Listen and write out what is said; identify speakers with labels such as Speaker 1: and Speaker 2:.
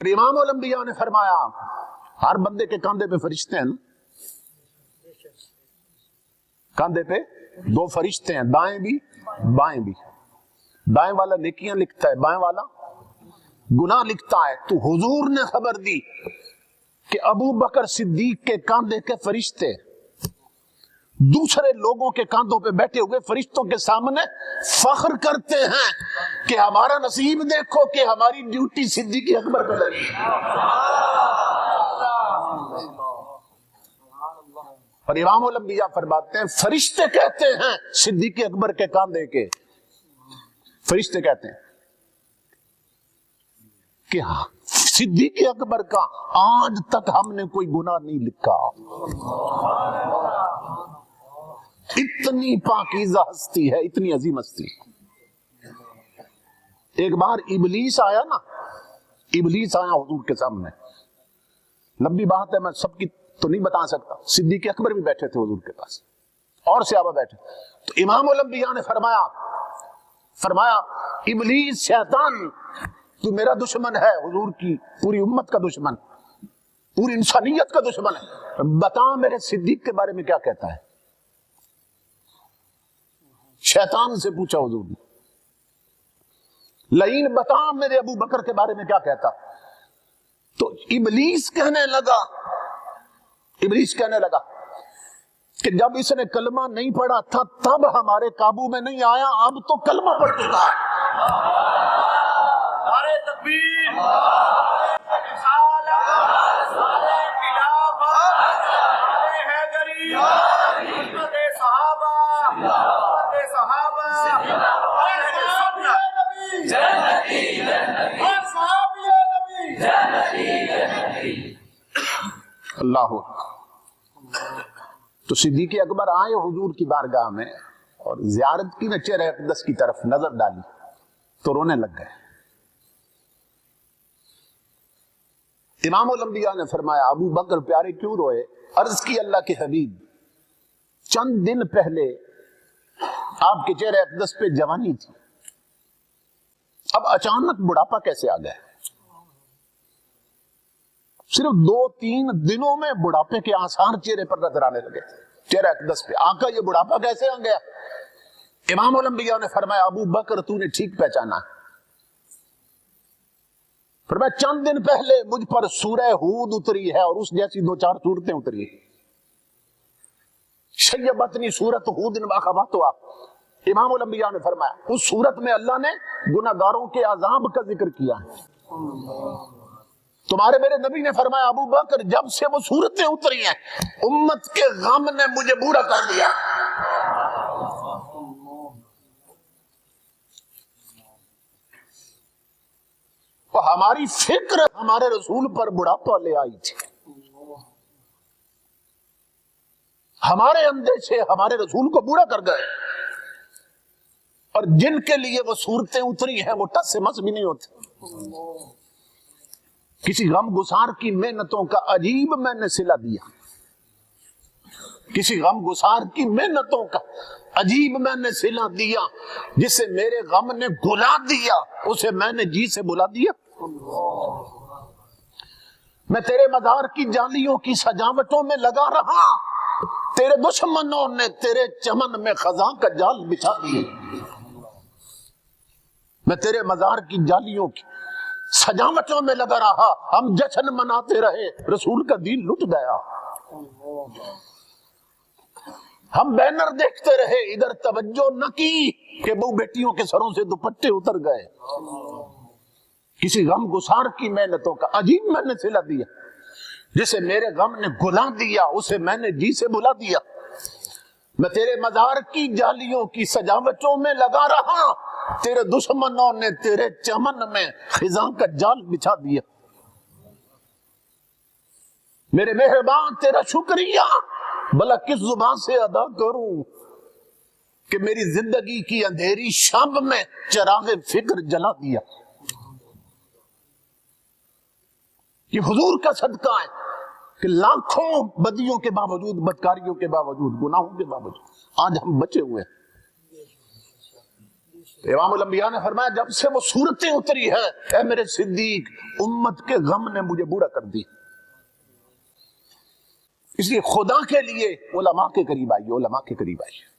Speaker 1: امام الانبیاء نے فرمایا ہر بندے کے کاندھے پہ فرشتے ہیں نا، کاندھے پہ دو فرشتے ہیں، دائیں بھی بائیں بھی۔ دائیں والا نیکیاں لکھتا ہے، بائیں والا گناہ لکھتا ہے۔ تو حضور نے خبر دی کہ ابو بکر صدیق کے کاندھے کے فرشتے دوسرے لوگوں کے کاندھوں پہ بیٹھے ہوئے فرشتوں کے سامنے فخر کرتے ہیں کہ ہمارا نصیب دیکھو کہ ہماری ڈیوٹی صدیق اکبر پہ لگی۔ اور امام الانبیاء فرماتے ہیں فرشتے کہتے ہیں صدیق اکبر کے کاندھے کے فرشتے کہتے ہیں کہ صدیق اکبر کا آج تک ہم نے کوئی گناہ نہیں لکھا۔ اتنی پاکیزہ ہستی ہے، اتنی عظیم ہستی۔ ایک بار ابلیس آیا نا، ابلیس آیا حضور کے سامنے، لمبی بات ہے میں سب کی تو نہیں بتا سکتا۔ صدیق اکبر بھی بیٹھے تھے حضور کے پاس اور صحابہ بیٹھے، تو امام الانبیاء نے فرمایا ابلیس شیطان تو میرا دشمن ہے، حضور کی پوری امت کا دشمن، پوری انسانیت کا دشمن ہے، بتا میرے صدیق کے بارے میں کیا کہتا ہے۔ شیطان سے پوچھا حضور نے، لئین بتا میرے ابو بکر کے بارے میں کیا کہتا۔ تو ابلیس کہنے لگا کہ جب اس نے کلمہ نہیں پڑھا تھا تب ہمارے قابو میں نہیں آیا، اب تو کلمہ پڑھ چکا ہے۔
Speaker 2: نعرہ تکبیر، رسالت، نعرہ خلافت، نعرہ حیدری، خدمت صحابہ، خدمت صحابہ، اہل سنت، جنتی اور صحابی نبی، جنتی۔
Speaker 1: اللہ تو صدیق اکبر آئے حضور کی بارگاہ میں اور زیارت کی نہ چہرہ اقدس کی طرف نظر ڈالی تو رونے لگ گئے۔ امام الانبیاء نے فرمایا ابو بکر پیارے کیوں روئے؟ عرض کی اللہ کے حبیب چند دن پہلے آپ کے چہرہ اقدس پہ جوانی تھی، اب اچانک بڑھاپا کیسے آ گیا؟ صرف 2-3 دنوں میں بڑھاپے کے آثار چہرے پر نظر آنے لگے، چہرہ اقدس پہ۔ آقا یہ بڑھاپا کیسے آ گیا؟ امام الانبیاء نے فرمایا ابو بکر تو نے ٹھیک پہچانا۔ فرمایا چند دن پہلے مجھ پر سورہ ہود اتری ہے اور اس جیسی 2-4 سورتیں اتری ہیں۔ شیبتنی سورت ہود واخواتها۔ امام الانبیاء نے فرمایا اس سورت میں اللہ نے گناہگاروں کے عذاب کا ذکر کیا ہے۔ تمہارے میرے نبی نے فرمایا ابو بکر جب سے وہ سورتیں اتری ہیں امت کے غم نے مجھے بوڑھا کر دیا۔ تو ہماری فکر ہمارے رسول پر بڑھاپا لے آئی تھی، ہمارے اندیشے ہمارے رسول کو بوڑھا کر گئے، اور جن کے لیے وہ صورتیں اتری ہیں وہ ٹس سے مس بھی نہیں ہوتے۔ کسی غم گسار کی محنتوں کا عجیب میں نے صلہ دیا، کسی غم گسار کی محنتوں کا عجیب میں نے صلہ دیا، جسے میرے غم نے گلا دیا اسے میں نے جی سے بلا دیا۔ میں تیرے مزار کی جالیوں کی سجاوٹوں میں لگا رہا، تیرے دشمنوں نے تیرے چمن میں خزاں کا جال بچھا دیا۔ میں تیرے مزار کی جالیوں کی سجاوٹوں میں لگا رہا، ہم جشن مناتے رہے، رسول کا دین لٹ گیا۔ ہم بینر دیکھتے رہے، ادھر توجہ نہ کی کہ بہو بیٹیوں کے سروں سے دوپٹے اتر گئے۔ کسی غم گسار کی محنتوں کا عجیب میں نے صلہ دیا، جسے میرے غم نے گلا دیا اسے میں نے جی سے بلا دیا۔ میں تیرے مزار کی جالیوں کی سجاوٹوں میں لگا رہا، تیرے دشمنوں نے تیرے چمن میں خزاں کا جال بچھا دیا۔ میرے مہربان تیرا شکریہ بھلا کس زبان سے ادا کروں کہ میری زندگی کی اندھیری شب میں چراغ فکر جلا دیا۔ یہ حضور کا صدقہ ہے کہ لاکھوں بدیوں کے باوجود، بدکاریوں کے باوجود، گناہوں کے باوجود آج ہم بچے ہوئے ہیں۔ امام الانبیاء نے فرمایا جب سے وہ صورتیں اتری ہے اے میرے صدیق امت کے غم نے مجھے بوڑھا کر دی. اس لیے خدا کے لیے علماء کے قریب آئیے، علماء کے قریب آئیے.